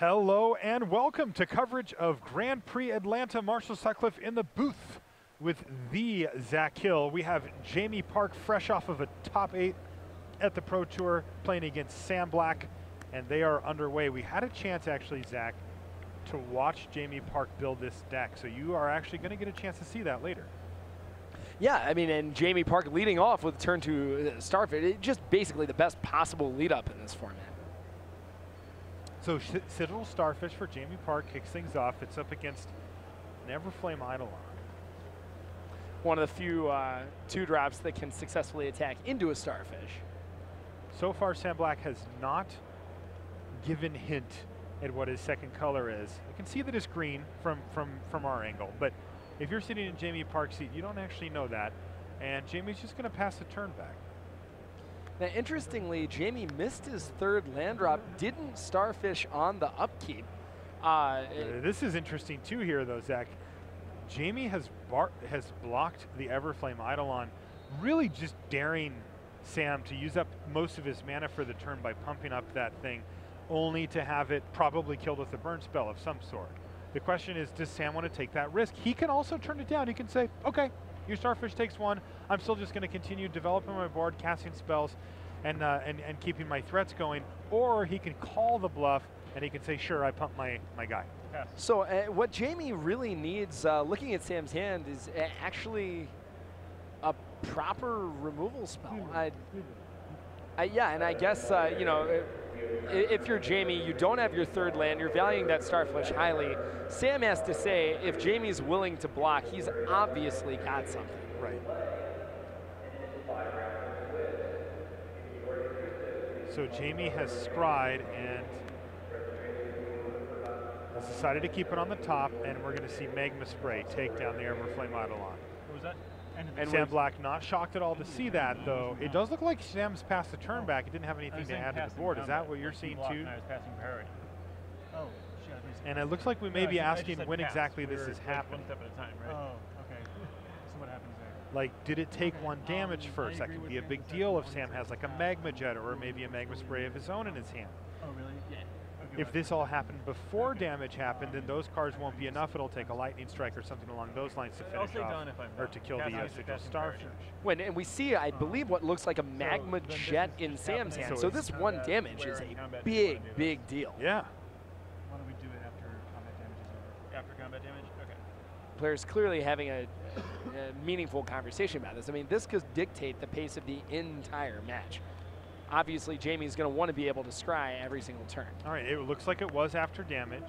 Hello and welcome to coverage of Grand Prix Atlanta. Marshall Sutcliffe in the booth with the Zach Hill. We have Jamie Parke fresh off of a top 8 at the Pro Tour playing against Sam Black, and they are underway. We had a chance actually, Zach, to watch Jamie Parke build this deck, so you are actually going to get a chance to see that later. Yeah, I mean, and Jamie Parke leading off with turn to Starfish, just basically the best possible lead up in this format. So Citadel Starfish for Jamie Parke kicks things off. It's up against an Everflame Eidolon. One of the few 2-drops that can successfully attack into a Starfish. So far, Sam Black has not given hint at what his second color is. I can see that it's green from our angle, but if you're sitting in Jamie Parke's seat, you don't actually know that, and Jamie's just going to pass the turn back. Now, interestingly, Jamie missed his third land drop, didn't Starfish on the upkeep. This is interesting too here, though, Zach. Jamie has blocked the Everflame Eidolon, really just daring Sam to use up most of his mana for the turn by pumping up that thing, only to have it probably killed with a burn spell of some sort. The question is, does Sam want to take that risk? He can also turn it down. He can say, okay, your Starfish takes one. I'm still just going to continue developing my board, casting spells, and keeping my threats going. Or he can call the bluff, and he can say, sure, I pumped my guy. Yeah. So what Jamie really needs, looking at Sam's hand, is actually a proper removal spell. Yeah, and I guess, you know, if you're Jamie, you don't have your third land, you're valuing that Starfish highly. Sam has to say, if Jamie's willing to block, he's obviously got something. Right. So Jamie has scryed and has decided to keep it on the top, and we're going to see Magma Spray take down the Everflame Eidolon. What was that? And Sam Black not shocked at all to see that, though. It does look like Sam's passed the turn back. It didn't have anything to add to the board. Is that what you're seeing too? I was passing priority. Oh, shit. And it looks like we may be asking when exactly this is happening. One step at a time, right? Oh, okay. So what happens there? Like, did it take one damage first? That could be a big deal if Sam has like a Magma Jet or maybe a Magma Spray of his own in his hand. Oh, really? Yeah. If this all happened before damage happened, then those cards won't be enough. It'll take a Lightning Strike or something along those lines to finish off, or to kill the Citadel Starfish. And we see, I believe, what looks like a Magma Jet in Sam's hand. So this one damage is a big, big deal. Yeah. Why don't we do it after combat damage is over? After combat damage? Okay. Players clearly having a meaningful conversation about this. I mean, this could dictate the pace of the entire match. Obviously, Jamie's going to want to be able to scry every single turn. All right, it looks like it was after damage.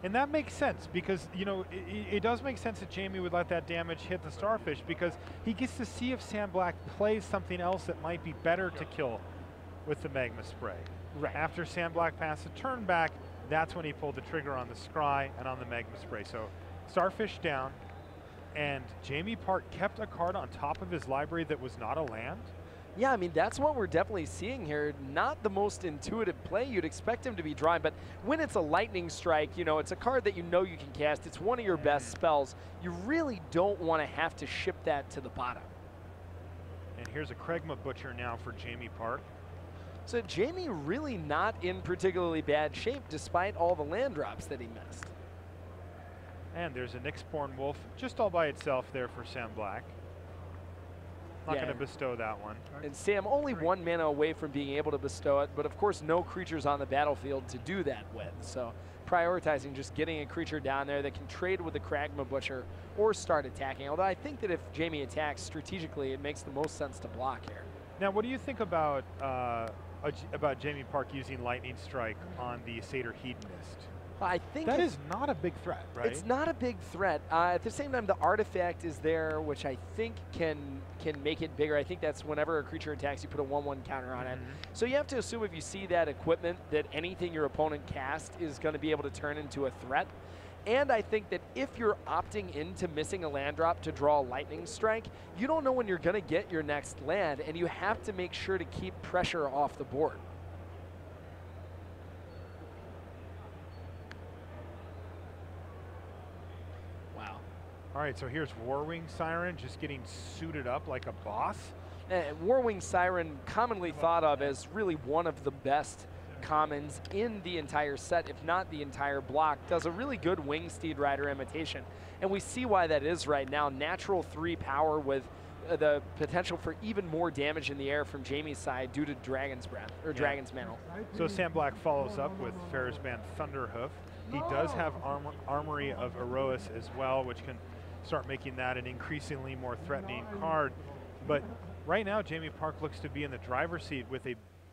And that makes sense because, you know, it does make sense that Jamie would let that damage hit the Starfish because he gets to see if Sam Black plays something else that might be better to kill with the Magma Spray. Right. After Sam Black passed a turn back, that's when he pulled the trigger on the scry and on the Magma Spray. So Starfish down, and Jamie Parke kept a card on top of his library that was not a land. Yeah, I mean, that's what we're definitely seeing here. Not the most intuitive play. You'd expect him to be drawing, but when it's a Lightning Strike, you know, it's a card that you know you can cast. It's one of your best spells. You really don't want to have to ship that to the bottom. And here's a Kregma Butcher now for Jamie Parke. So Jamie really not in particularly bad shape despite all the land drops that he missed. And there's a Nyxborn Wolf just all by itself there for Sam Black. Not going to bestow that one. And Sam only 1 mana away from being able to bestow it, but of course no creatures on the battlefield to do that with. So prioritizing just getting a creature down there that can trade with the Kregma Butcher or start attacking. Although I think that if Jamie attacks strategically, it makes the most sense to block here. Now, what do you think about Jamie Parke using Lightning Strike on the Satyr Hedonist? I think that is not a big threat, right? It's not a big threat. At the same time, the artifact is there, which I think can make it bigger. I think that's whenever a creature attacks, you put a 1/1 counter on it. So you have to assume if you see that equipment, that anything your opponent casts is going to be able to turn into a threat. And I think that if you're opting into missing a land drop to draw a Lightning Strike, you don't know when you're going to get your next land, and you have to make sure to keep pressure off the board. All right, so here's Warwing Siren just getting suited up like a boss. Warwing Siren, commonly thought of as really one of the best commons in the entire set, if not the entire block. Does a really good Wing Steed Rider imitation. And we see why that is right now. Natural 3 power with the potential for even more damage in the air from Jamie's side due to Dragon's Breath, or Dragon's Mantle. So Sam Black follows up with Ferris Band Thunderhoof. He does have Armory of Erois as well, which can start making that an increasingly more threatening card. But right now, Jamie Parke looks to be in the driver's seat with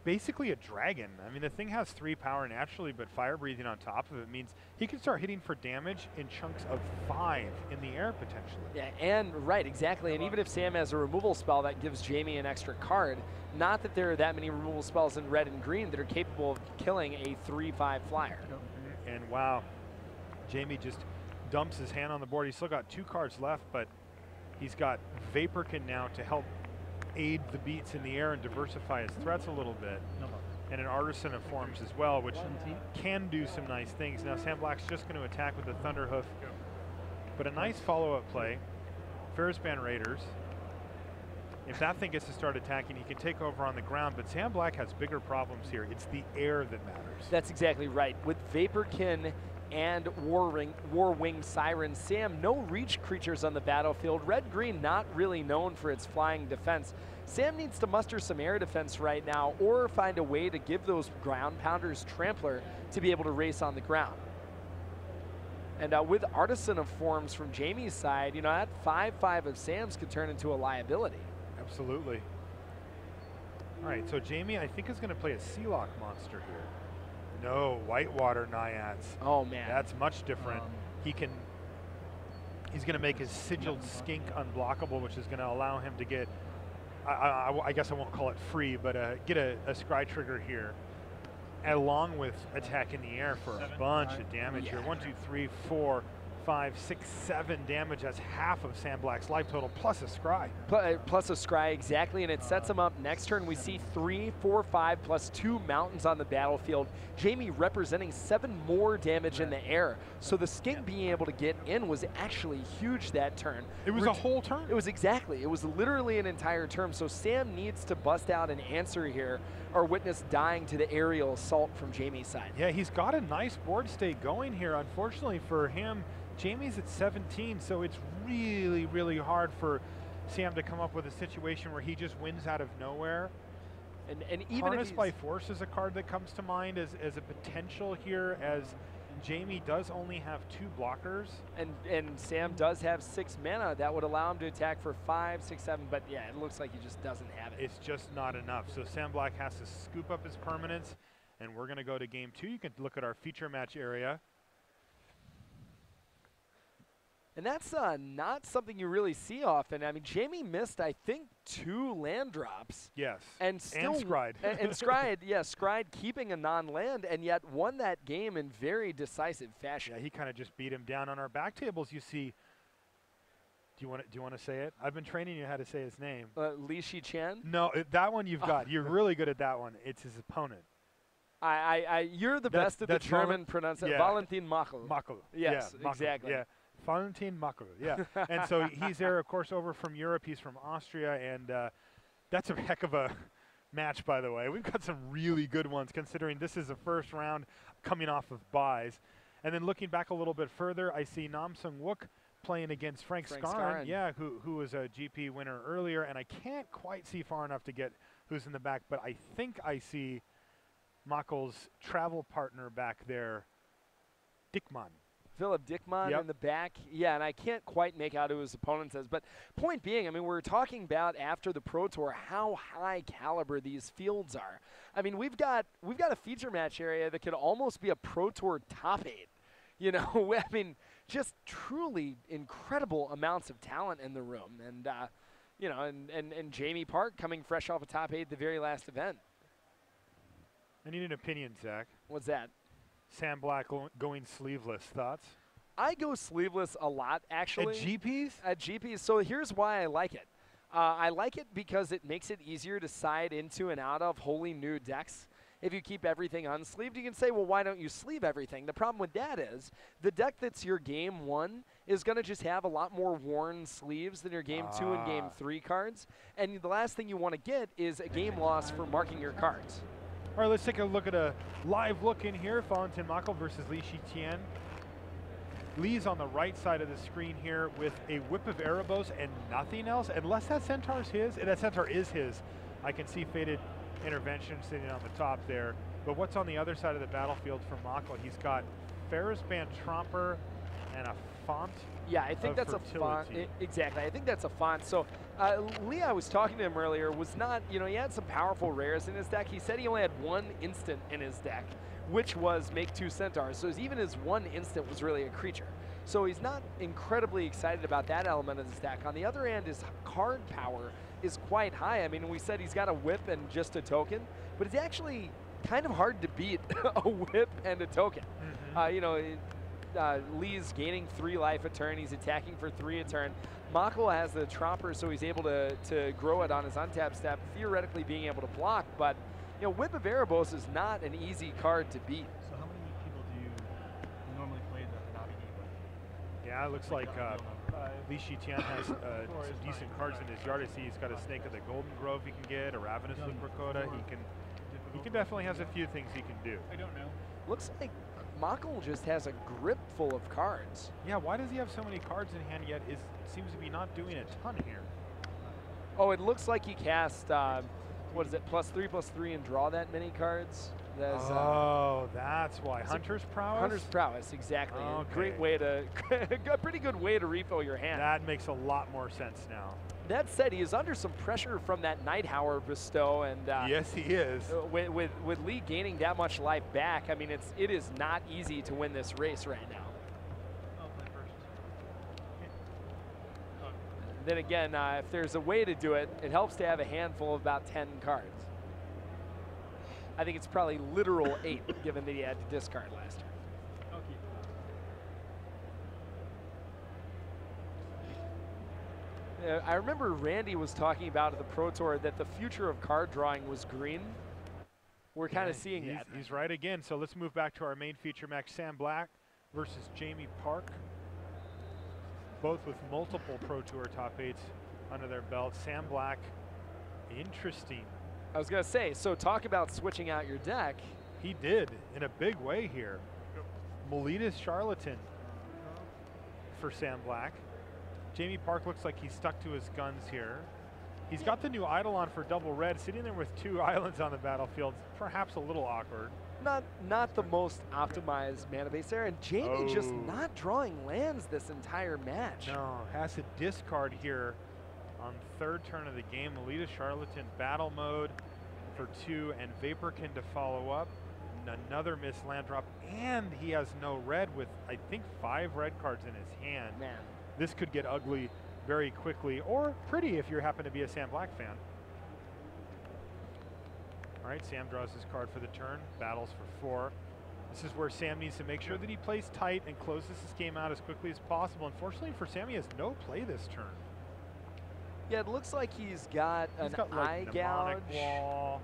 basically a dragon. I mean, the thing has 3 power naturally, but fire breathing on top of it means he can start hitting for damage in chunks of 5 in the air potentially. Yeah, and right, exactly. And even if Sam has a removal spell that gives Jamie an extra card, not that there are that many removal spells in red and green that are capable of killing a 3/5 flyer. And wow, Jamie just dumps his hand on the board. He's still got 2 cards left, but he's got Vaporkin now to help aid the beats in the air and diversify his threats a little bit. And an Artisan of Forms as well, which can do some nice things. Now Sam Black's just going to attack with the Thunderhoof, but a nice follow-up play. Ferris Band Raiders. If that thing gets to start attacking, he can take over on the ground, but Sam Black has bigger problems here. It's the air that matters. That's exactly right. With Vaporkin and War-Winged Siren, Sam, no reach creatures on the battlefield. Red-green not really known for its flying defense. Sam needs to muster some air defense right now or find a way to give those ground pounders Trampler to be able to race on the ground. And with Artisan of Forms from Jamie's side, you know, that 5/5 of Sam's could turn into a liability. Absolutely. All right, so Jamie, I think, is going to play a Sealock monster here. No, Whitewater Naiads. Oh man, that's much different. He's going to make his Sigiled Skink unblockable, which is going to allow him to get, I guess I won't call it free, but get a Scry Trigger here, along with attack in the air for a bunch of damage here. 1, 2, 3, 4, 5, 6, 7 damage. That's half of Sam Black's life total, plus a Scry. Plus a Scry, exactly, and it sets him up. Next turn, we see 3, 4, 5, plus 2 mountains on the battlefield. Jamie representing 7 more damage in the air. So the Skink being able to get in was actually huge that turn. It was a whole turn. It was exactly. It was literally an entire turn. So Sam needs to bust out an answer here or witness dying to the aerial assault from Jamie's side. Yeah, he's got a nice board state going here. Unfortunately for him, Jamie's at 17, so it's really, really hard for Sam to come up with a situation where he just wins out of nowhere. And even Harness by Force is a card that comes to mind as a potential here, as Jamie does only have 2 blockers. And Sam does have 6 mana. That would allow him to attack for 5, 6, 7, but yeah, it looks like he just doesn't have it. It's just not enough. So Sam Black has to scoop up his permanents, and we're going to go to game 2. You can look at our feature match area. And that's not something you really see often. I mean, Jamie missed, I think, 2 land drops. Yes, and still Scryed. and Scryed, yeah, Scryed keeping a non-land, and yet won that game in very decisive fashion. Yeah, he kind of just beat him down on our back tables. You see, do you want to say it? I've been training you how to say his name. Li Shi Chen? No, that one you've got. You're really good at that one. It's his opponent. You're the best at the German pronunciation. Yeah. Valentin Machl. Machl. Yes, yeah, exactly. Yeah. Valentin Machl, yeah. And so he's there, of course, over from Europe. He's from Austria, and that's a heck of a match, by the way. We've got some really good ones, considering this is the first round coming off of buys. And then looking back a little bit further, I see Nam Sung Wook playing against Frank Scarn, yeah, who was a GP winner earlier, and I can't quite see far enough to get who's in the back, but I think I see Machl's travel partner back there, Dickmann. Philip Dickmann in the back. Yeah, and I can't quite make out who his opponent says. But point being, I mean, we're talking about after the Pro Tour how high caliber these fields are. I mean, we've got a feature match area that could almost be a Pro Tour top 8. You know, I mean, just truly incredible amounts of talent in the room. And, you know, and Jamie Parke coming fresh off a top 8 the very last event. I need an opinion, Zach. What's that? Sam Black going sleeveless. Thoughts? I go sleeveless a lot, actually. At GPs? At GPs. So here's why I like it. I like it because it makes it easier to side into and out of wholly new decks. If you keep everything unsleeved, you can say, well, why don't you sleeve everything? The problem with that is the deck that's your game 1 is going to just have a lot more worn sleeves than your game 2 and game 3 cards. And the last thing you want to get is a game loss for marking your cards. All right, let's take a look at a live look in here. Valentin Mako versus Li Shitian. Li's on the right side of the screen here with a whip of Erebos and nothing else, unless that Centaur's his, and that Centaur is his. I can see Fated Intervention sitting on the top there. But what's on the other side of the battlefield for Mako? He's got Ferris Band Tromper and a font. Yeah, I think that's fertility. a font. Exactly, I think that's a font. So Lee, I was talking to him earlier, was not, you know, he had some powerful rares in his deck. He said he only had one instant in his deck, which was make 2 Centaurs. So even his one instant was really a creature. So he's not incredibly excited about that element of his deck. On the other hand, his card power is quite high. I mean, we said he's got a whip and just a token, but it's actually kind of hard to beat a whip and a token. You know, Lee's gaining 3 life a turn. He's attacking for 3 a turn. Mako has the Tromper, so he's able to grow it on his untapped step, theoretically being able to block. But, you know, Whip of Erebos is not an easy card to beat. So how many people do you normally play the Navi game with? Yeah, it looks like Li Shitian has some decent cards in his yard. I see he's got a Snake of the Golden Grove he can get, a Ravenous Liquid He can definitely has a few things he can do. I don't know. Looks like Mako just has a grip full of cards. Yeah, why does he have so many cards in hand yet? It seems to be not doing a ton here. Oh, it looks like he cast, what is it, +3/+3 and draw that many cards? That's, that's why. Hunter's Prowess? Hunter's Prowess, exactly. Okay. A great way to, a pretty good way to refill your hand. That makes a lot more sense now. That said, he is under some pressure from that Nighthauer bestow, and yes, he is. With Lee gaining that much life back, I mean, it is not easy to win this race right now. I'll play first. Then again, if there's a way to do it, it helps to have a handful of about 10 cards. I think it's probably literal 8, given that he had to discard last turn. I remember Randy was talking about at the Pro Tour that the future of card drawing was green. We're kind of seeing that. He's right again. So let's move back to our main feature match. Sam Black versus Jamie Parke. Both with multiple Pro Tour top 8s under their belt. Sam Black, interesting. I was going to say, so talk about switching out your deck. He did in a big way here. Melita's Charlatan for Sam Black. Jamie Parke looks like he's stuck to his guns here. He's got the new Eidolon for double red, sitting there with 2 islands on the battlefield. Perhaps a little awkward. Not the most optimized mana base there, and Jamie just not drawing lands this entire match. No, has to discard here on 3rd turn of the game. Melita Charlatan battle mode for 2, and Vaporkin to follow up. Another missed land drop, and he has no red with, I think, 5 red cards in his hand. Man. This could get ugly very quickly, or pretty if you happen to be a Sam Black fan. All right, Sam draws his card for the turn, battles for 4. This is where Sam needs to make sure that he plays tight and closes this game out as quickly as possible. Unfortunately for Sam, he has no play this turn. Yeah, it looks like he's got an eye gouge. Wall,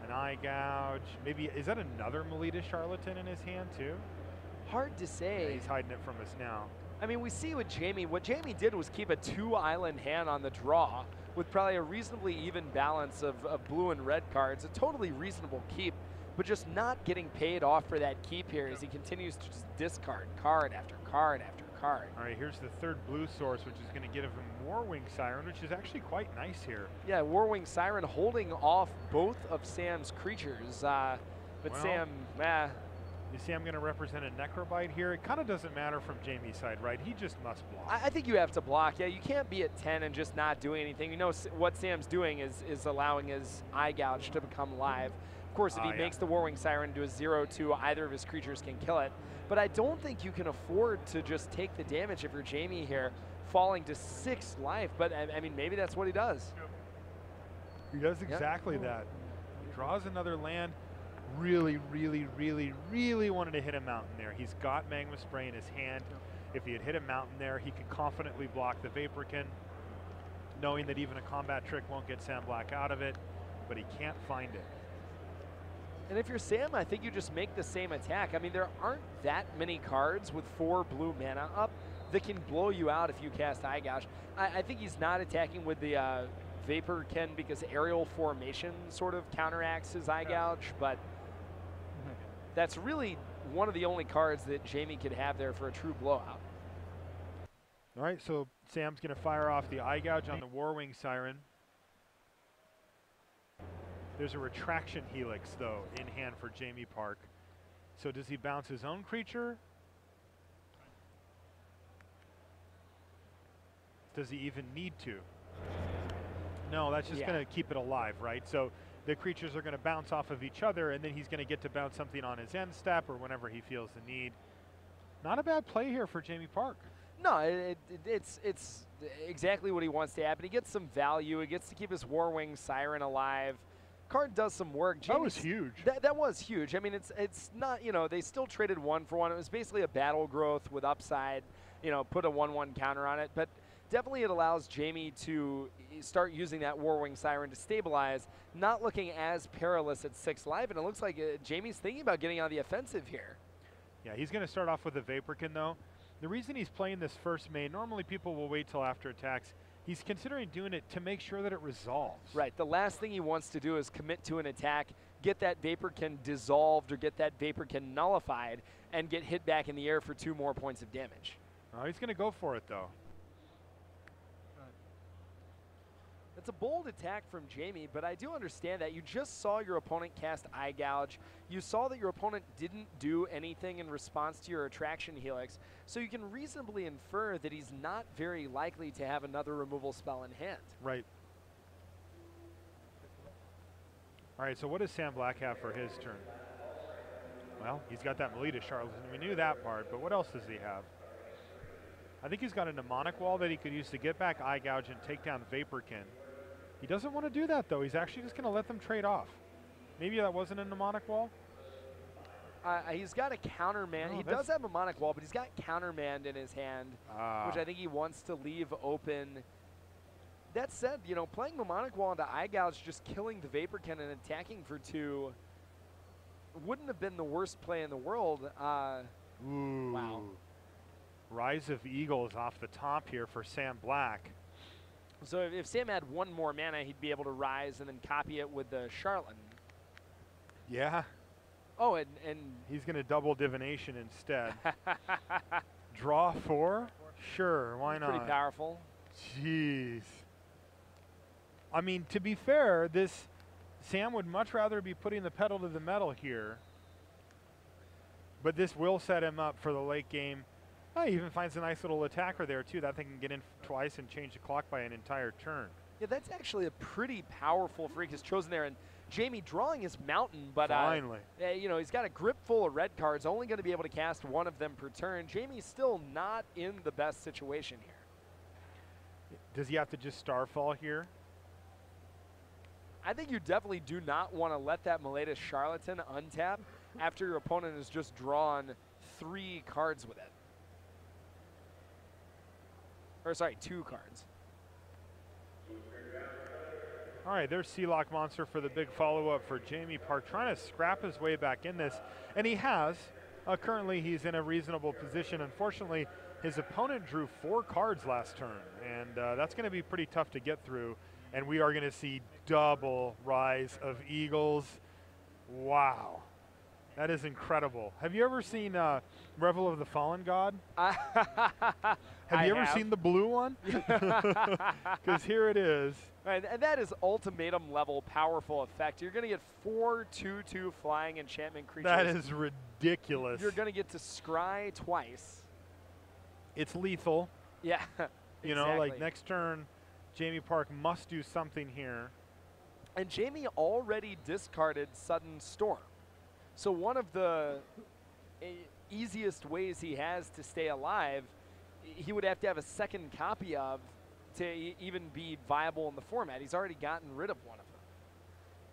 an eye gouge. Maybe, is that another Melita Charlatan in his hand too? Hard to say. Yeah, he's hiding it from us now. I mean, we see with Jamie, what Jamie did was keep a 2-island hand on the draw with probably a reasonably even balance of blue and red cards. A totally reasonable keep, but just not getting paid off for that keep here as he continues to just discard card after card after card. All right, here's the 3rd blue source, which is going to give him Warwing Siren, which is actually quite nice here. Yeah, Warwing Siren holding off both of Sam's creatures, but well, Sam, you see I'm going to represent a Necrobite here. It kind of doesn't matter from Jamie's side, right? He just must block. I think you have to block. Yeah, you can't be at 10 and just not doing anything. You know what Sam's doing is allowing his eye gouge to become live. Of course, if he makes the Warwing Siren into a 0/2, either of his creatures can kill it. But I don't think you can afford to just take the damage if you're Jamie here, falling to 6 life. But I mean, maybe that's what he does. He does exactly that. He draws another land. Really, really, really, really wanted to hit a mountain there. He's got Magma Spray in his hand. If he had hit a mountain there, he could confidently block the Vaporkin, knowing that even a combat trick won't get Sam Black out of it, but he can't find it. And if you're Sam, I think you just make the same attack. I mean, there aren't that many cards with 4 blue mana up that can blow you out if you cast Eye Gouge. I think he's not attacking with the Vaporkin because aerial formation sort of counteracts his eye gouge, but that's really one of the only cards that Jamie could have there for a true blowout. All right, so Sam's going to fire off the eye gouge on the Warwing Siren. There's a retraction helix, though, in hand for Jamie Parke. So does he bounce his own creature? Does he even need to? No, that's just going to keep it alive, right? So the creatures are going to bounce off of each other, and then he's going to get to bounce something on his end step or whenever he feels the need. Not a bad play here for Jamie Parke. No, it's exactly what he wants to happen. He gets some value. He gets to keep his Warwing Siren alive. Card does some work. That was huge. That was huge. I mean, it's not, you know, they still traded 1-for-1. It was basically a battle growth with upside, you know, put a 1/1 counter on it. But definitely it allows Jamie to start using that Warwing Siren to stabilize, not looking as perilous at 6 life. And it looks like Jamie's thinking about getting on the offensive here. Yeah, he's going to start off with a Vaporkin, though. The reason he's playing this first main, normally people will wait till after attacks. He's considering doing it to make sure that it resolves. Right. The last thing he wants to do is commit to an attack, get that Vaporkin dissolved or get that Vaporkin nullified, and get hit back in the air for 2 more points of damage. Oh, he's going to go for it, though. It's a bold attack from Jamie, but I do understand that. You just saw your opponent cast Eye Gouge. You saw that your opponent didn't do anything in response to your Attraction Helix, so you can reasonably infer that he's not very likely to have another removal spell in hand. Right. All right, so what does Sam Black have for his turn? Well, he's got that Melita Charlatan. We knew that part, but what else does he have? I think he's got a Mnemonic Wall that he could use to get back Eye Gouge and take down Vaporkin. He doesn't want to do that, though. He's actually just going to let them trade off. Maybe that wasn't a Mnemonic Wall? He's got a countermand. Oh, he does have a Mnemonic Wall, but he's got countermand in his hand, which I think he wants to leave open. That said, you know, playing Mnemonic Wall into Eye Gouge, just killing the Vaporkin and attacking for 2 wouldn't have been the worst play in the world. Ooh. Wow. Rise of Eagles off the top here for Sam Black. So if Sam had 1 more mana, he'd be able to rise and then copy it with the Charlatan. Yeah. Oh, and he's going to double Divination instead. Draw 4? Sure, why not? Pretty powerful. Jeez. I mean, to be fair, Sam would much rather be putting the pedal to the metal here. But this will set him up for the late game. Oh, he even finds a nice little attacker there, too. That thing can get in twice and change the clock by an entire turn. Yeah, that's actually a pretty powerful freak he's chosen there. And Jamie drawing his mountain, but finally. You know, he's got a grip full of red cards, only going to be able to cast 1 of them per turn. Jamie's still not in the best situation here. Does he have to just Starfall here? I think you definitely do not want to let that Melita Charlatan untap after your opponent has just drawn 3 cards with it. Or sorry, 2 cards. All right, there's Sealock Monster for the big follow-up for Jamie Parke, trying to scrap his way back in this, and he has. Currently, he's in a reasonable position. Unfortunately, his opponent drew 4 cards last turn, and that's going to be pretty tough to get through, and we are going to see double Rise of Eagles. Wow. That is incredible. Have you ever seen Revel of the Fallen God? Have you ever seen the blue one? Because here it is. And that is ultimatum level powerful effect. You're going to get 4 2/2 flying enchantment creatures. That is ridiculous. You're going to get to scry twice. It's lethal. Yeah. You know, like next turn, Jamie Parke must do something here. And Jamie already discarded Sudden Storm. So one of the easiest ways he has to stay alive, he would have to have a second copy of to even be viable in the format. He's already gotten rid of one of them.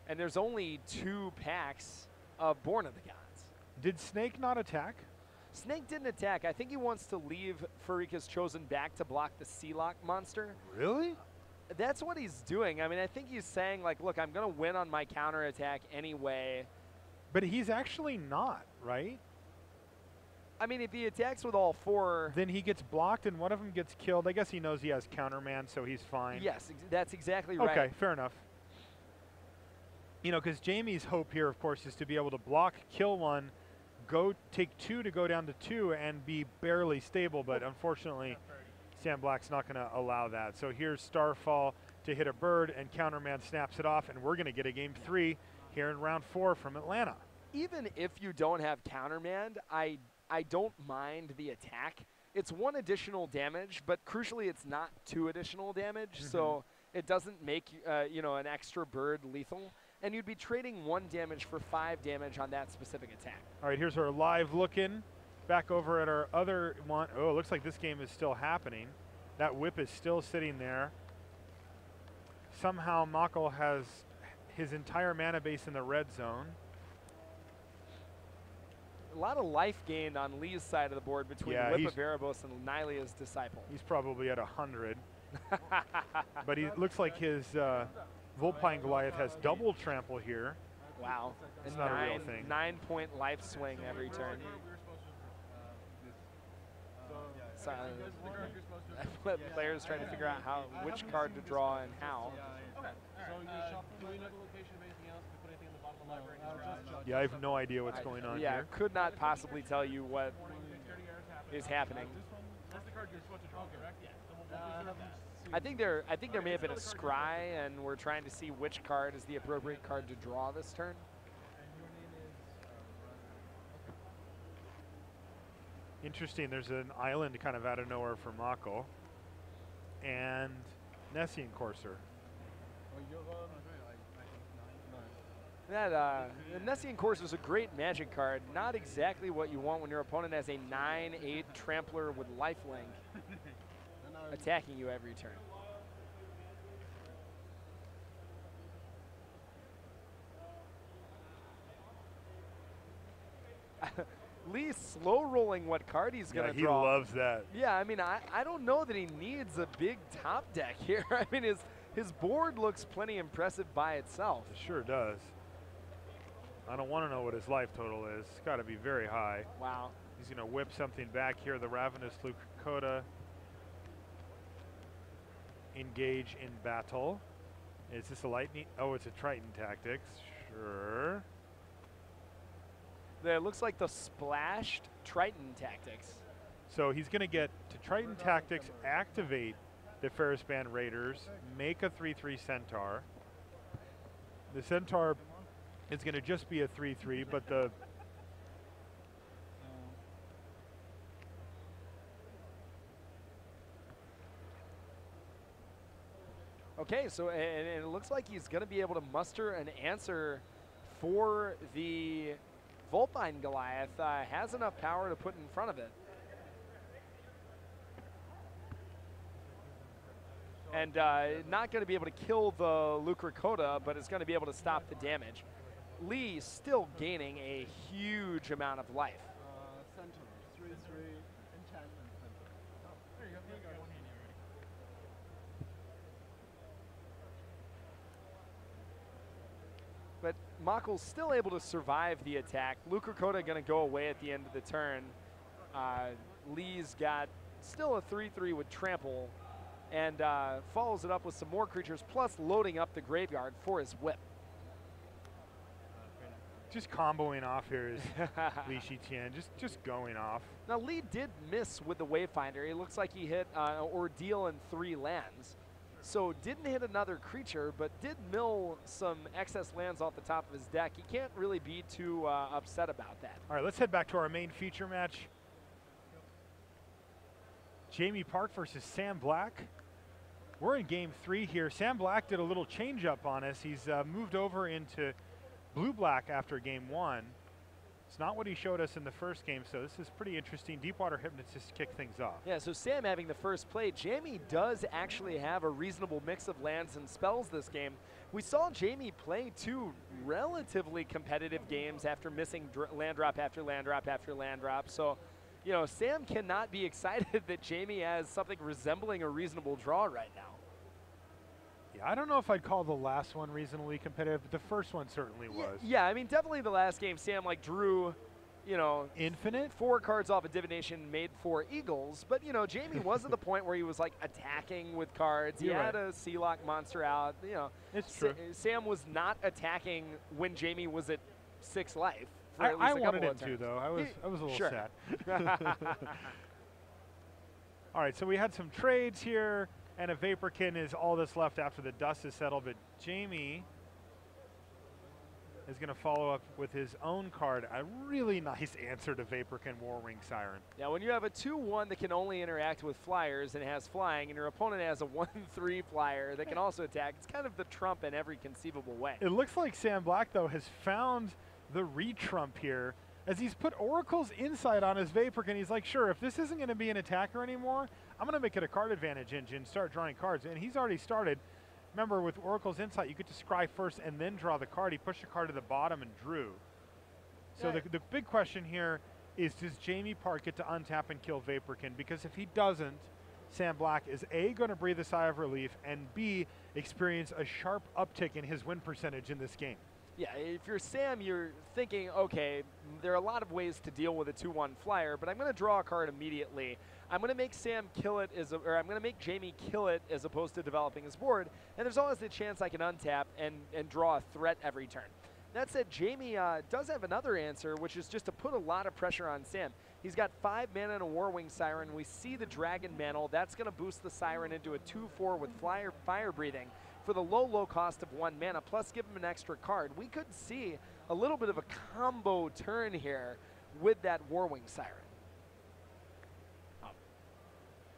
And there's only 2 packs of Born of the Gods. Did Snake not attack? Snake didn't attack. I think he wants to leave Farika's Chosen back to block the Sealock monster. Really? That's what he's doing. I mean, I think he's saying, like, look, I'm going to win on my counterattack anyway. But he's actually not, right? I mean, if he attacks with all 4, then he gets blocked and one of them gets killed. I guess he knows he has counterman, so he's fine. Yes, that's exactly right. Okay, fair enough. You know, because Jamie's hope here, of course, is to be able to block, kill one, go take 2 to go down to 2 and be barely stable, but unfortunately, Sam Black's not going to allow that. So here's Starfall to hit a bird, and Counterman snaps it off, and we're going to get a game 3 here in round 4 from Atlanta. Even if you don't have countermand, I don't mind the attack. It's 1 additional damage, but crucially, it's not 2 additional damage, so it doesn't make you know, an extra bird lethal. And you'd be trading 1 damage for 5 damage on that specific attack. All right, here's our live look-in. Back over at our other one. Oh, it looks like this game is still happening. That whip is still sitting there. Somehow Mako has his entire mana base in the red zone. A lot of life gained on Lee's side of the board between Whip of Erebos and Nylia's Disciple. He's probably at 100. But he looks like his Vulpine Goliath has double trample here. Wow. It's not a real thing. 9-point life swing every turn. So, players trying to figure out which card to draw and how. Yeah, I have no idea what's going on yeah, here. could not possibly tell you what is happening. I think there may have been a scry, and we're trying to see which card is the appropriate card to draw this turn. Interesting, there's an island kind of out of nowhere for Mako. And Nessian Courser. That Nessian Courser is a great Magic card. Not exactly what you want when your opponent has a 9/8 Trampler with lifelink attacking you every turn. Lee's slow rolling what card he's going to draw. He loves that. Yeah, I mean, I don't know that he needs a big top deck here. I mean, his board looks plenty impressive by itself. It sure does. I don't want to know what his life total is. It's got to be very high. Wow. He's going to whip something back here. The Ravenous Lucracota. Engage in battle. Is this a lightning? Oh, it's a Triton Tactics. Sure. It looks like the splashed Triton Tactics. So he's going to get to Triton Tactics, activate the Ferris Band Raiders, make a 3/3 Centaur. The Centaur is going to just be a 3/3, but the Okay, so and it looks like he's going to be able to muster an answer for the Vulpine Goliath. Has enough power to put in front of it. And not going to be able to kill the Lucracota, but is going to be able to stop the damage. Lee still gaining a huge amount of life. Centaur, 3/3, enchantment centaur. Oh, there you go. But Mako's still able to survive the attack. Lucracota going to go away at the end of the turn. Lee's got still a 3/3 with trample, and follows it up with some more creatures, plus loading up the graveyard for his whip. just comboing off here is Li Shiqian, just going off. Now Lee did miss with the Wayfinder. It looks like he hit Ordeal in 3 lands. So didn't hit another creature, but did mill some excess lands off the top of his deck. He can't really be too upset about that. All right, let's head back to our main feature match. Jamie Parke versus Sam Black. We're in game 3 here. Sam Black did a little change up on us. He's moved over into blue-black after game 1. It's not what he showed us in the first game, so this is pretty interesting. Deepwater Hypnotist kick things off. Yeah, so Sam having the first play. Jamie does actually have a reasonable mix of lands and spells this game. We saw Jamie play 2 relatively competitive games after missing land drop after land drop after land drop. So, you know, Sam cannot be excited that Jamie has something resembling a reasonable draw right now. Yeah, I don't know if I'd call the last one reasonably competitive, but the first one certainly was. Yeah, I mean, definitely the last game, Sam drew you know, infinite. 4 cards off of divination made 4 eagles, but you know, Jamie was at the point where he was like attacking with cards. He You're had right. a Sealock monster out. You know, It's true. Sam was not attacking when Jamie was at 6 life. For at least I a wanted couple him of to turns. though. I was a little Sure. sad. All right, so we had some trades here, and a Vaporkin is all that's left after the dust is settled. But Jamie is going to follow up with his own card. A really nice answer to Vaporkin Warwing Siren. Now, when you have a 2/1 that can only interact with flyers and has flying, and your opponent has a 1/3 flyer that can also attack, it's kind of the trump in every conceivable way. It looks like Sam Black, though, has found the re-trump here. As he's put Oracle's Insight on his Vaporkin, he's like, sure, if this isn't going to be an attacker anymore, I'm going to make it a card advantage engine, start drawing cards. And he's already started. Remember, with Oracle's Insight, you get to scry first and then draw the card. He pushed a card to the bottom and drew. So Yeah. the big question here is, does Jamie Parke get to untap and kill Vaporkin? Because if he doesn't, Sam Black is A, going to breathe a sigh of relief, and B, experience a sharp uptick in his win percentage in this game. Yeah, if you're Sam, you're thinking, okay, there are a lot of ways to deal with a 2/1 flyer, but I'm going to draw a card immediately. I'm going to make Sam kill it, or I'm going to make Jamie kill it as opposed to developing his board, and there's always the chance I can untap and draw a threat every turn. That said, Jamie does have another answer, which is just to put a lot of pressure on Sam. He's got 5 mana and a Warwing Siren. We see the Dragon Mantle. That's going to boost the Siren into a 2/4 with fire breathing for the low cost of 1 mana, plus give him an extra card. We could see a little bit of a combo turn here with that Warwing Siren.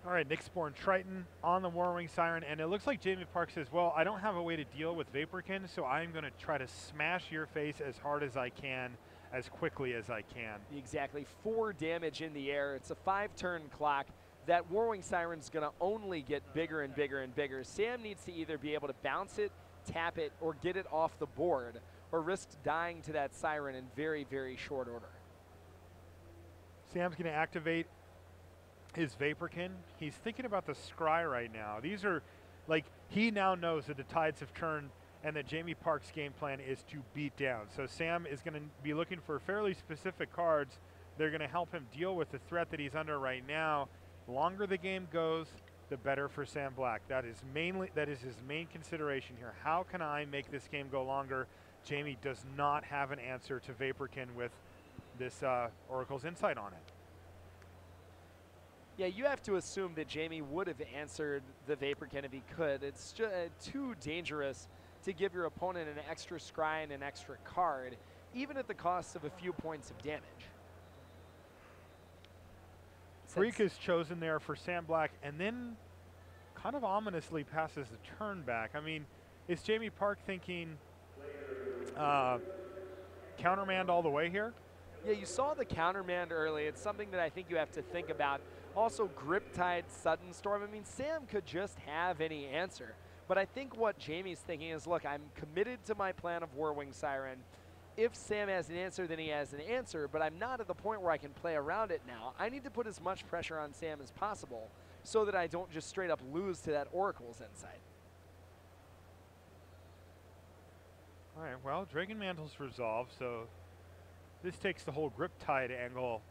All right, Nyxborn Triton on the Warwing Siren, and it looks like Jamie Parke says, well, I don't have a way to deal with Vaporkin, so I'm going to try to smash your face as hard as I can, as quickly as I can. Exactly, 4 damage in the air. It's a 5-turn clock. That Warwing Siren's going to only get bigger and bigger and bigger. Sam needs to either be able to bounce it, tap it, or get it off the board, or risk dying to that Siren in very, very short order. Sam's going to activate his Vaporkin. He's thinking about the scry right now. These are, like, he now knows that the tides have turned and that Jamie Parke's game plan is to beat down. So Sam is going to be looking for fairly specific cards. They're going to help him deal with the threat that he's under right now. The longer the game goes, the better for Sam Black. That is his main consideration here. How can I make this game go longer? Jamie does not have an answer to Vaporkin with this Oracle's Insight on it. Yeah, you have to assume that Jamie would have answered the Vaporkin if he could. It's just too dangerous to give your opponent an extra scry and an extra card, even at the cost of a few points of damage. Freak is chosen there for Sam Black, and then kind of ominously passes the turn back. I mean, is Jamie Parke thinking countermand all the way here? Yeah, you saw the countermand early. It's something that I think you have to think about. Also, Griptide, Sudden Storm. I mean, Sam could just have any answer. But I think what Jamie's thinking is, look, I'm committed to my plan of Warwing Siren. If Sam has an answer, then he has an answer, but I'm not at the point where I can play around it now. I need to put as much pressure on Sam as possible so that I don't just straight up lose to that Oracle's Insight. All right, well, Dragon Mantle's resolved, so this takes the whole Griptide angle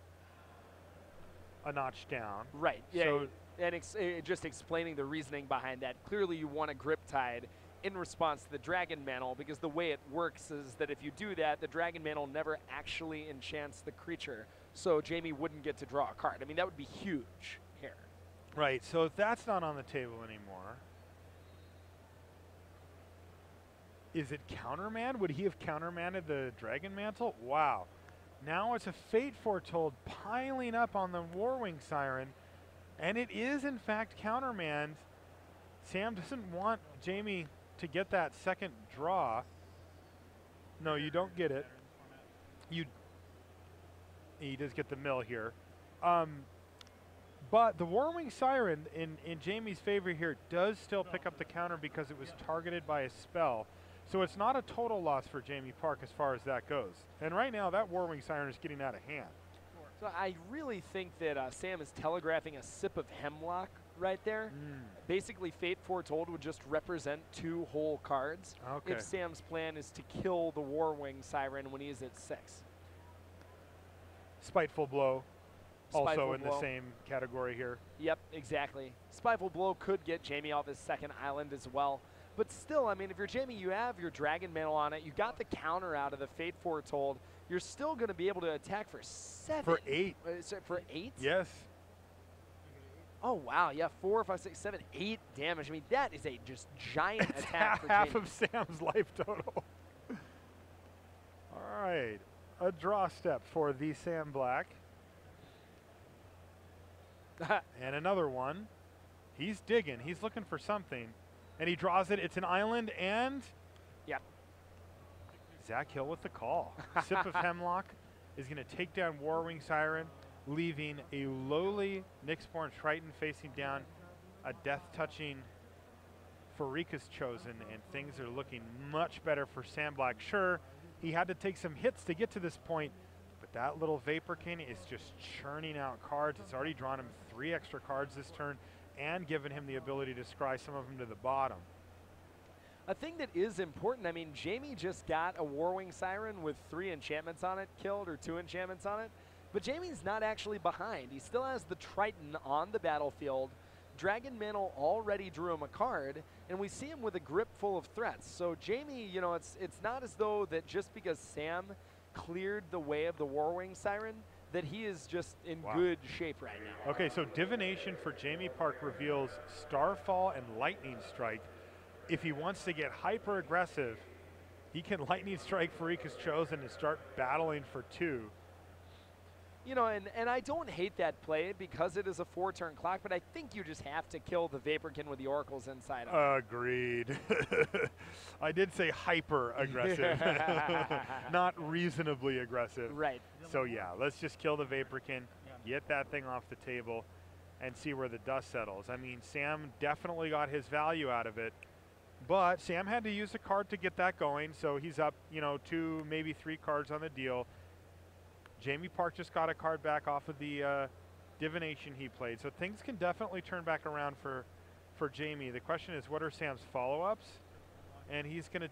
a notch down. Right, yeah, So and just explaining the reasoning behind that. Clearly you want a Griptide in response to the Dragon Mantle, because the way it works is that if you do that, the Dragon Mantle never actually enchants the creature, so Jamie wouldn't get to draw a card. I mean, that would be huge here. right, so that's not on the table anymore. Is it countermand? Would he have countermanded the Dragon Mantle? Wow. Now it's a Fate Foretold piling up on the Warwing Siren, and it is in fact countermand. Sam doesn't want Jamie to get that second draw. No, you don't get it. He does get the mill here. But the Warwing Siren in Jamie's favor here does still pick up the counter because it was targeted by a spell. So it's not a total loss for Jamie Parke as far as that goes. And right now, that Warwing Siren is getting out of hand. So I really think that Sam is telegraphing a sip of hemlock right there. Basically, Fate Foretold would just represent 2 whole cards Okay. if Sam's plan is to kill the Warwing Siren when he's at 6. Spiteful Blow, also Spiteful in Blow. the same category here. Yep, exactly. Spiteful Blow could get Jamie off his second island as well. But still, I mean, if you're Jamie, you have your Dragon Mantle on it. You got the counter out of the Fate Foretold. You're still going to be able to attack for 7. For 8. Sorry, for 8? Yes. Oh, wow. Yeah, 4, 5, 6, 7, 8 damage. I mean, that is a just giant It's attack for half Jamie. of Sam's life total. All right. A draw step for the Sam Black. And another one. He's digging. He's looking for something. And he draws it. It's an island and... Yep. Zach Hill with the call. Sip of Hemlock is going to take down Warwing Siren, leaving a lowly Nyxborn Triton facing down a death-touching Pharika's Chosen, and things are looking much better for Sam Black. Sure, he had to take some hits to get to this point, but that little Vaporkin is just churning out cards. It's already drawn him 3 extra cards this turn and given him the ability to scry some of them to the bottom. A thing that is important, I mean, Jamie just got a Warwing Siren with 3 enchantments on it killed, or 2 enchantments on it. But Jamie's not actually behind. He still has the Triton on the battlefield. Dragon Mantle already drew him a card, and we see him with a grip full of threats. So Jamie, you know, it's not as though that just because Sam cleared the way of the Warwing Siren that he is just in good shape right now. Okay, so Divination for Jamie Parke reveals Starfall and Lightning Strike. If he wants to get hyper aggressive, he can Lightning Strike Pharika's Chosen and start battling for 2. You know, and I don't hate that play because it is a 4-turn clock, but I think you just have to kill the Vaporkin with the Oracles inside of it. Agreed. I did say hyper aggressive, not reasonably aggressive. Right. So yeah, let's just kill the Vaporkin, get that thing off the table, and see where the dust settles. I mean, Sam definitely got his value out of it, but Sam had to use a card to get that going, so he's up, you know, 2, maybe 3 cards on the deal. Jamie Parke just got a card back off of the Divination he played, so things can definitely turn back around for Jamie. The question is, what are Sam's follow-ups? And he's going to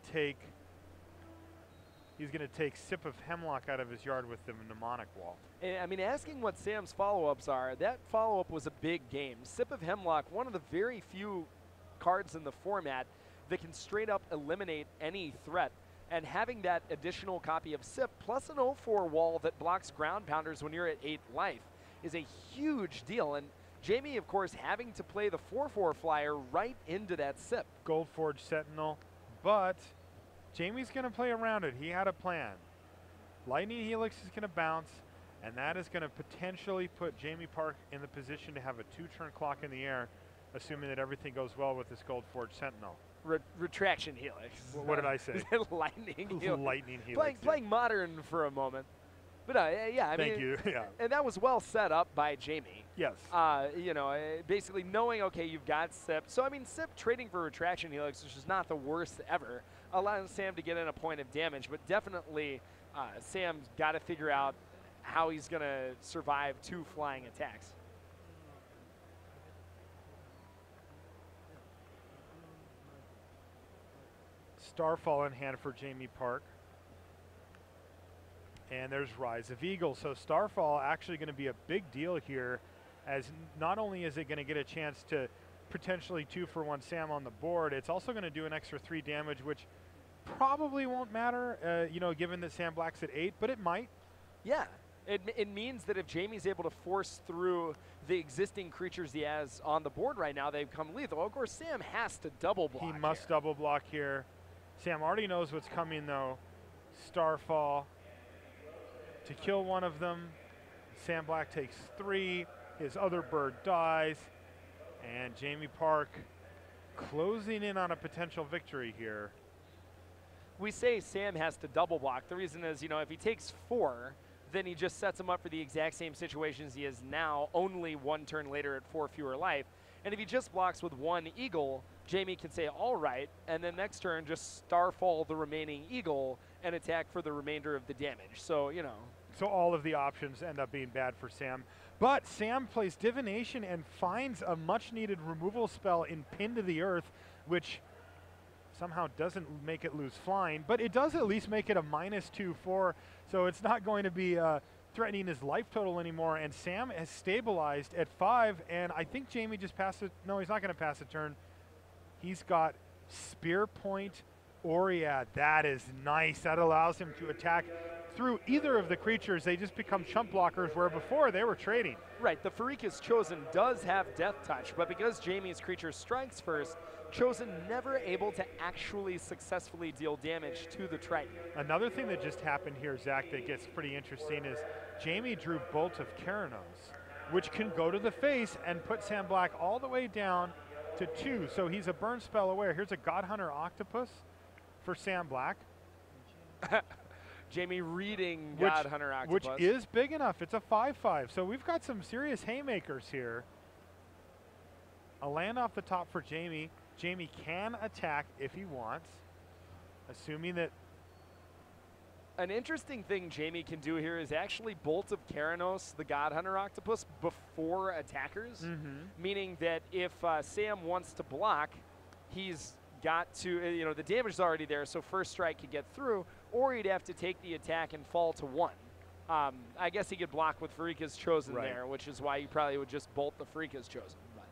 take Sip of Hemlock out of his yard with the Mnemonic Wall. And, I mean, asking what Sam's follow-ups are, that follow-up was a big game. Sip of Hemlock, one of the very few cards in the format that can straight up eliminate any threat. And having that additional copy of Sip plus an 0-4 wall that blocks ground pounders when you're at 8 life is a huge deal. And Jamie, of course, having to play the 4-4 flyer right into that Sip. Goldforge Sentinel, but Jamie's going to play around it. He had a plan. Lightning Helix is going to bounce, and that is going to potentially put Jamie Parke in the position to have a 2-turn clock in the air, assuming that everything goes well with this Goldforge Sentinel. Retraction Helix. What did I say? Lightning Helix. Lightning Helix. Playing modern for a moment. But yeah, I mean. Thank you. Yeah. And that was well set up by Jamie. Yes. You know, basically knowing, okay, you've got Sip. So, I mean, Sip trading for Retraction Helix, which is not the worst ever, allowing Sam to get in a point of damage. But definitely, Sam's got to figure out how he's going to survive 2 flying attacks. Starfall in hand for Jamie Parke. And there's Rise of Eagle. So Starfall actually going to be a big deal here, as not only is it going to get a chance to potentially 2-for-1 Sam on the board, it's also going to do an extra 3 damage, which probably won't matter, you know, given that Sam Black's at 8, but it might. Yeah. It means that if Jamie's able to force through the existing creatures he has on the board right now, they become lethal. Of course, Sam has to double block. He must double block here. Sam already knows what's coming, though. Starfall to kill one of them. Sam Black takes 3. His other bird dies. And Jamie Parke closing in on a potential victory here. We say Sam has to double block. The reason is, you know, if he takes 4, then he just sets him up for the exact same situations he is now, only 1 turn later at 4 fewer life. And if he just blocks with 1 eagle, Jamie can say, all right, and then next turn just Starfall the remaining eagle and attack for the remainder of the damage. So, you know. So all of the options end up being bad for Sam. But Sam plays Divination and finds a much-needed removal spell in Pin to the Earth, which somehow doesn't make it lose flying, but it does at least make it a -2/4, so it's not going to be threatening his life total anymore, and Sam has stabilized at 5, and I think Jamie just passed it. No, he's not going to pass a turn. He's got Spear Point Oriad. That is nice. That allows him to attack through either of the creatures. They just become chump blockers, where before they were trading. Right, the Farika's Chosen does have Death Touch, but because Jamie's creature strikes first, Chosen never able to actually successfully deal damage to the Triton. Another thing that just happened here, Zach, that gets pretty interesting is Jamie drew Bolt of Keranos, which can go to the face and put Sam Black all the way down to 2. So he's a burn spell away. Here's a God Hunter Octopus for Sam Black. Jamie reading God Hunter Octopus. Which is big enough. It's a 5/5. So we've got some serious haymakers here. A land off the top for Jamie. Jamie can attack if he wants, assuming that. An interesting thing Jamie can do here is actually Bolt of Keranos, the God Hunter Octopus, before attackers, meaning that if Sam wants to block, he's got to, the damage is already there, so first strike could get through, or he'd have to take the attack and fall to 1. I guess he could block with Farika's Chosen there, which is why you probably would just bolt the Farika's Chosen. But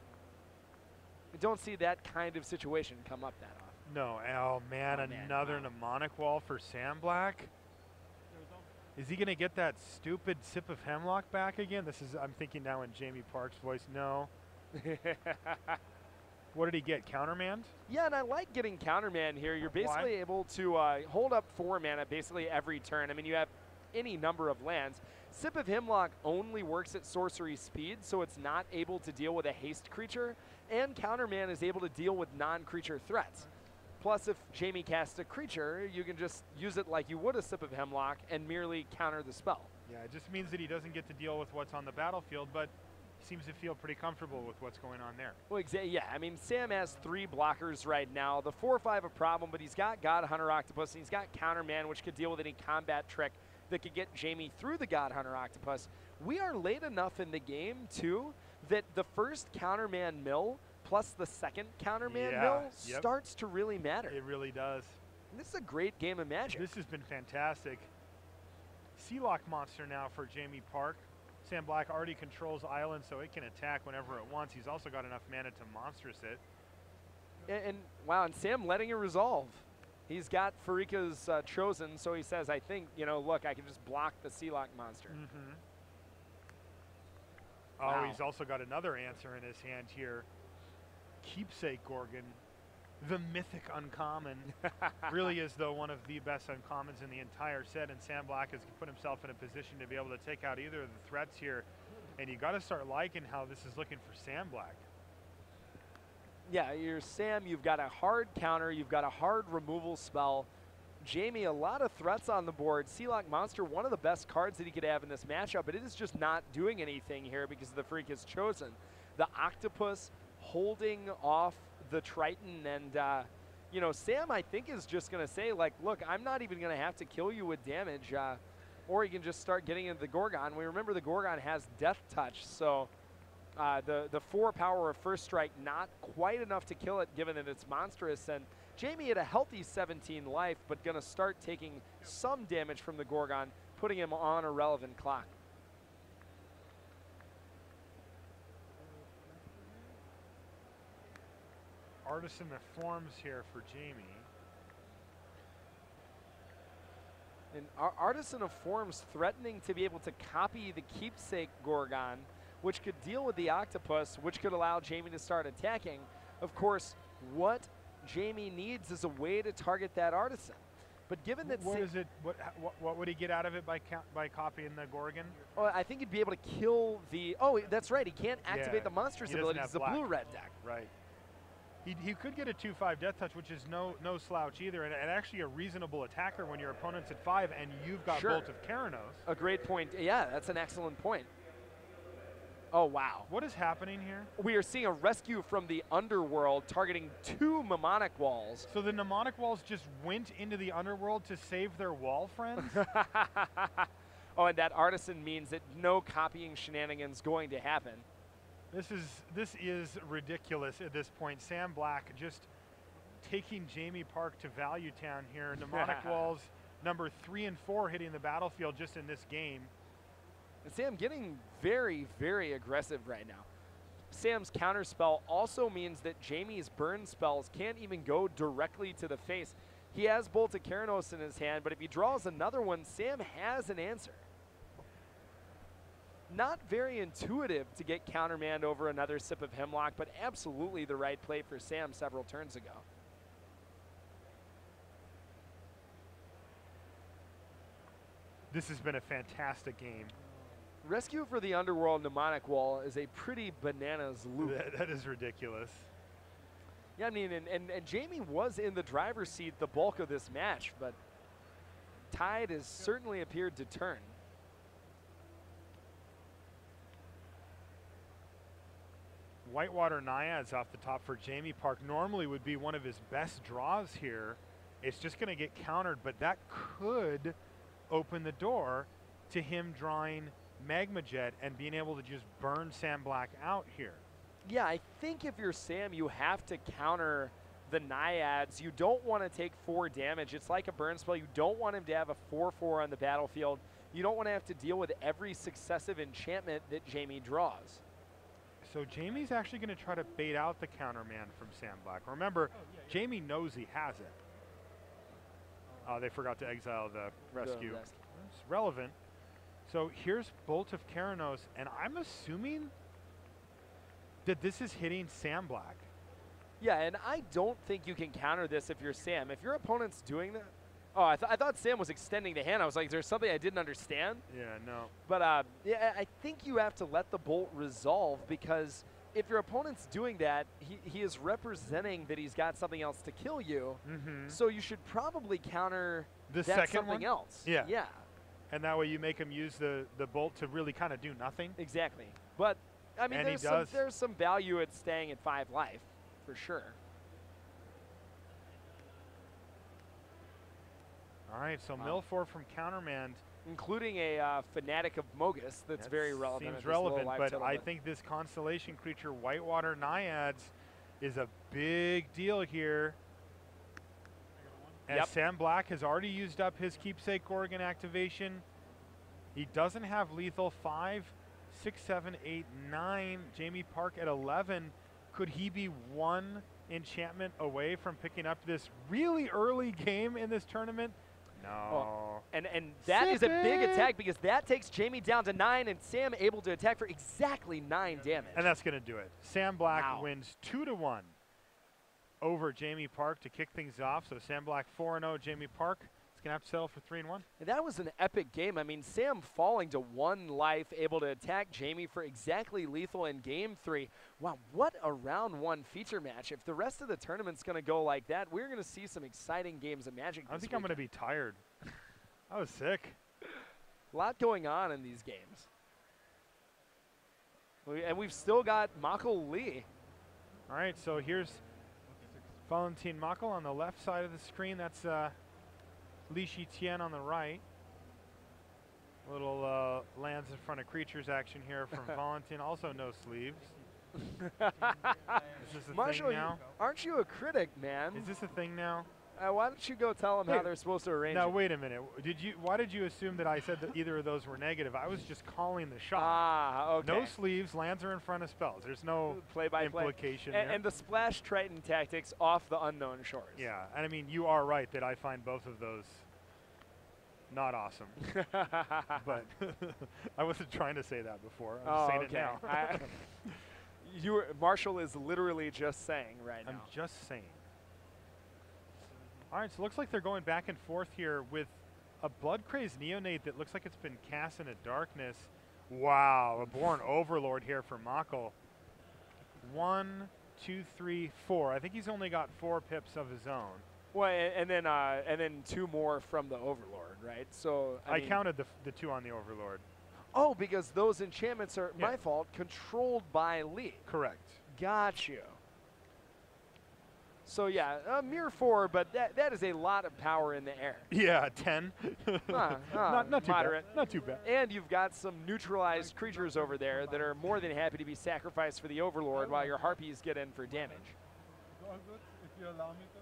I don't see that kind of situation come up that often. No. Oh, man, another mnemonic wall for Sam Black. Is he going to get that stupid Sip of Hemlock back again? I'm thinking now in Jamie Park's voice. No. What did he get? Countermand? Yeah, and I like getting countermand here. You're basically able to hold up 4 mana basically every turn. I mean, you have any number of lands. Sip of Hemlock only works at sorcery speed, so it's not able to deal with a haste creature, and countermand is able to deal with non-creature threats. Plus, if Jamie casts a creature, you can just use it like you would a Sip of Hemlock and merely counter the spell. Yeah, it just means that he doesn't get to deal with what's on the battlefield, but seems to feel pretty comfortable with what's going on there. Well, yeah, I mean, Sam has 3 blockers right now. The 4/5 a problem, but he's got God Hunter Octopus, and he's got Counterman, which could deal with any combat trick that could get Jamie through the God Hunter Octopus. We are late enough in the game, too, that the first Counterman mill plus the second Counterman mill starts to really matter. It really does. And this is a great game of Magic. This has been fantastic. Sealock monster now for Jamie Park. Sam Black already controls Island, so it can attack whenever it wants. He's also got enough mana to monstrous it. And wow, and Sam letting it resolve. He's got Farika's Chosen, so he says, I think, look, I can just block the Sealock monster. Oh, he's also got another answer in his hand here. Keepsake Gorgon, the mythic uncommon. Really is, though, one of the best uncommons in the entire set, and Sam Black has put himself in a position to be able to take out either of the threats here. And you got to start liking how this is looking for Sam Black. Yeah, you're Sam, you've got a hard counter, you've got a hard removal spell. Jamie, a lot of threats on the board. Sealock Monster, one of the best cards that he could have in this matchup, but it is just not doing anything here because the Freak is Chosen. The Octopus holding off the Triton, and Sam, I think, is just going to say, like, look, I'm not even going to have to kill you with damage, or you can just start getting into the Gorgon. We remember the Gorgon has Death Touch, so the 4 power of First Strike, not quite enough to kill it given that it's monstrous, and Jamie had a healthy 17 life, but going to start taking some damage from the Gorgon, putting him on a relevant clock. Artisan of Forms here for Jamie. And Artisan of Forms threatening to be able to copy the Keepsake Gorgon, which could deal with the Octopus, which could allow Jamie to start attacking. Of course, what Jamie needs is a way to target that Artisan. But given that, what would he get out of it by copying the Gorgon? Oh, I think he'd be able to kill the. Oh, that's right. He can't activate the monstrous ability. It's a blue-red deck. Right. He could get a 2/5 Death Touch, which is no slouch either, and actually a reasonable attacker when your opponent's at 5 and you've got Bolt of Keranos. A great point. Yeah, that's an excellent point. Oh, wow. What is happening here? We are seeing a rescue from the underworld targeting 2 mnemonic walls. So the mnemonic walls just went into the underworld to save their wall friends? Oh, and that Artisan means that no copying shenanigans going to happen. This is ridiculous at this point. Sam Black just taking Jamie Park to Value Town here. Mnemonic walls number 3 and 4 hitting the battlefield just in this game. Sam getting very, very aggressive right now. Sam's counterspell also means that Jamie's burn spells can't even go directly to the face. He has Bolt of Keranos in his hand, but if he draws another one, Sam has an answer. Not very intuitive to get countermanned over another sip of Hemlock, but absolutely the right play for Sam several turns ago. This has been a fantastic game. Rescue for the Underworld Mnemonic Wall is a pretty bananas loop. That is ridiculous. Yeah, I mean, and Jamie was in the driver's seat the bulk of this match, but tide has certainly appeared to turn. Whitewater Naiads off the top for Jamie Parke normally would be one of his best draws here. It's just going to get countered, but that could open the door to him drawing Magma Jet and being able to just burn Sam Black out here. Yeah, I think if you're Sam, you have to counter the Naiads. You don't want to take 4 damage. It's like a burn spell. You don't want him to have a 4/4 on the battlefield. You don't want to have to deal with every successive enchantment that Jamie draws. So Jamie's actually going to try to bait out the counterman from Sam Black. Remember, Jamie knows he has it. Oh, they forgot to exile the rescue. It's relevant. So here's Bolt of Keranos, and I'm assuming that this is hitting Sam Black. Yeah, and I don't think you can counter this if you're Sam. If your opponent's doing that, oh, I thought Sam was extending the hand. I was like, is there something I didn't understand? Yeah, no. But yeah, I think you have to let the bolt resolve, because if your opponent's doing that, he is representing that he's got something else to kill you. So you should probably counter The that second something one? else. Yeah. Yeah. And that way you make him use the bolt to really kind of do nothing. Exactly. But I mean, And there's some value at staying at 5 life, for sure. All right, so Milfor from Countermand. Including a Fanatic of Mogus that's very relevant. Seems relevant, but I think this Constellation creature, Whitewater Naiads, is a big deal here. As Sam Black has already used up his Keepsake Gorgon activation. He doesn't have lethal. 5, 6, 7, 8, 9. Jamie Parke at 11. Could he be one enchantment away from picking up this really early game in this tournament? No. Oh, and that is a big attack, because that takes Jamie down to 9, and Sam able to attack for exactly 9 damage. And that's going to do it. Sam Black wins 2-1 over Jamie Parke to kick things off. So Sam Black 4-0. Jamie Parke is going to have to settle for 3-1. And that was an epic game. I mean, Sam falling to 1 life, able to attack Jamie for exactly lethal in game 3. Wow, what a round 1 feature match. If the rest of the tournament's going to go like that, we're going to see some exciting games of Magic this I think I'm going to be tired. I was sick. A lot going on in these games. And we've still got Michael Lee. All right, so here's Valentin Makel on the left side of the screen. That's Li Shitian on the right. Little lands in front of creatures action here from Valentin. Also no sleeves. Is this a Marshall, thing now? aren't you a critic, man? Is this a thing now? Why don't you go tell them how they're supposed to arrange Now it? wait a minute. Why did you assume that I said that either of those were negative? I was just calling the shot. Ah, okay. No sleeves, lands are in front of spells. There's no implication there. And the Splash Triton tactics off the unknown shores. Yeah, and I mean, you are right that I find both of those not awesome. But I wasn't trying to say that before. I'm saying it now. Marshall is literally just saying right now. I'm just saying. All right, so it looks like they're going back and forth here with a Blood Crazed Neonate that looks like it's been cast into darkness. Wow, a Born Overlord here for Makel. 1, 2, 3, 4. I think he's only got 4 pips of his own. Well, and then 2 more from the Overlord, right? So I counted the 2 on the Overlord. Oh, because those enchantments are my fault, controlled by Lee. Correct. Got you. So yeah, a mere 4, but that is a lot of power in the air. Yeah, 10. Not too moderate. bad. Not too bad. And you've got some neutralized creatures over there that are more than happy to be sacrificed for the Overlord while your Harpies get in for damage. All good, if you allow me to.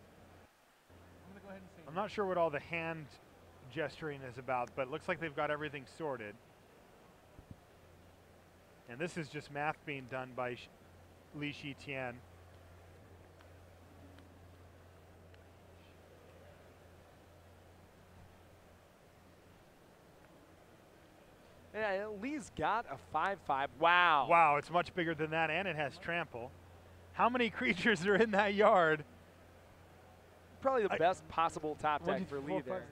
I'm going to go ahead and say I'm not sure what all the hand gesturing is about, but it looks like they've got everything sorted. And this is just math being done by Li Shitian. Yeah, Lee's got a 5/5. Wow. Wow, it's much bigger than that, and it has trample. How many creatures are in that yard? Probably the best possible top deck for Lee 4, there.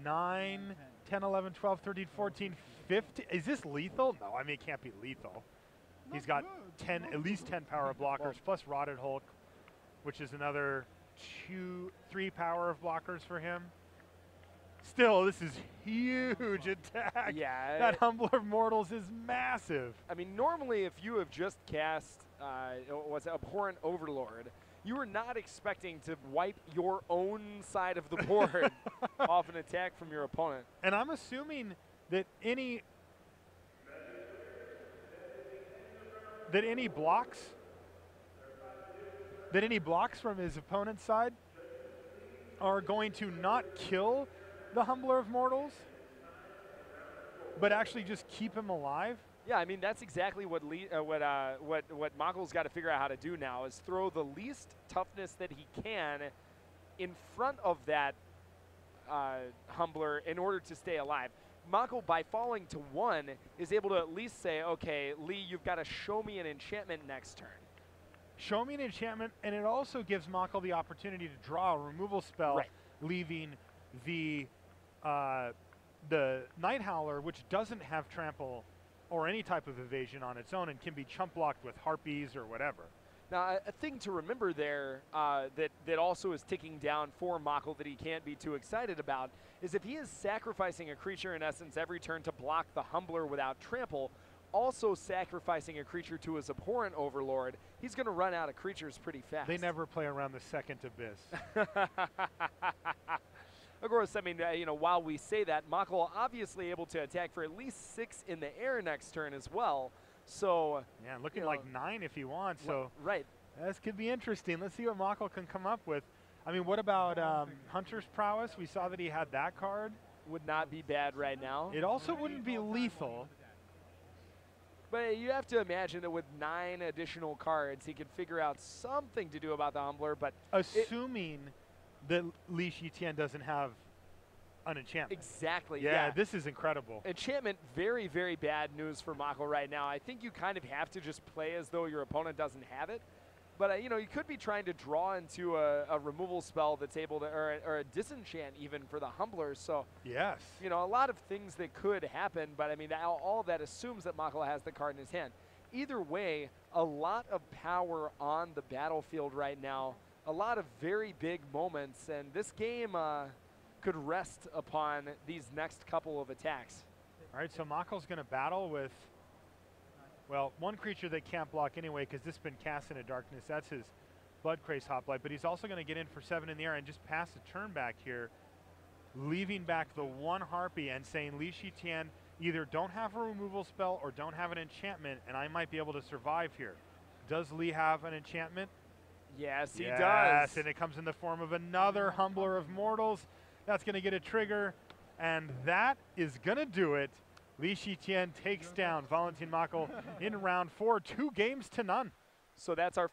5, 9, 10, 11, 12, 13, 14, 15. Is this lethal? No, I mean, it can't be lethal. He's got 10, at least 10 power of blockers, plus Rotted Hulk, which is another 3 power of blockers for him. Still, this is huge attack. Yeah. That Humbler of Mortals is massive. I mean, normally if you have just cast what's it, Abhorrent Overlord, you are not expecting to wipe your own side of the board off an attack from your opponent. And I'm assuming that any blocks from his opponent's side are going to not kill the Humbler of Mortals, but actually just keep him alive. Yeah, I mean that's exactly what Makel's got to figure out how to do now is throw the least toughness that he can in front of that Humbler in order to stay alive. Makel, by falling to 1, is able to at least say, okay, Lee, you've got to show me an enchantment next turn. Show me an enchantment, and it also gives Makel the opportunity to draw a removal spell, right, leaving the Night Howler, which doesn't have trample or any type of evasion on its own and can be chump blocked with harpies or whatever. Now, a thing to remember there that also is ticking down for Makel that he can't be too excited about is if he is sacrificing a creature in essence every turn to block the Humbler without trample, also sacrificing a creature to his Abhorrent Overlord, he's going to run out of creatures pretty fast. They never play around the second abyss. Of course, I mean, while we say that, Makel obviously able to attack for at least 6 in the air next turn as well. So yeah, looking like 9 if he wants. So right, this could be interesting. Let's see what Makel can come up with. I mean, what about Hunter's Prowess? We saw that he had that card. Would not be bad right now. It also wouldn't be lethal. But you have to imagine that with 9 additional cards, he could figure out something to do about the Humbler. But assuming that Li Shitian doesn't have an enchantment. Exactly. Yeah, this is incredible. Enchantment, very, very bad news for Makel right now. I think you kind of have to just play as though your opponent doesn't have it. But you could be trying to draw into a removal spell that's able to, or a disenchant even for the Humbler. So yes, a lot of things that could happen. But I mean, all of that assumes that Makel has the card in his hand. Either way, a lot of power on the battlefield right now. A lot of very big moments, and this game could rest upon these next couple of attacks. All right, so Makel's going to battle with, well, one creature that can't block anyway because this has been cast into darkness. That's his Bloodcraze Hoplite, but he's also going to get in for 7 in the air and just pass a turn back here, leaving back the 1 Harpy and saying Li Shitian either don't have a removal spell or don't have an enchantment, and I might be able to survive here. Does Lee have an enchantment? Yes, he does. Yes, and it comes in the form of another Humbler of Mortals. That's going to get a trigger, and that is going to do it. Li Shitian takes down Valentin Makel in round 4, 2 games to none. So that's our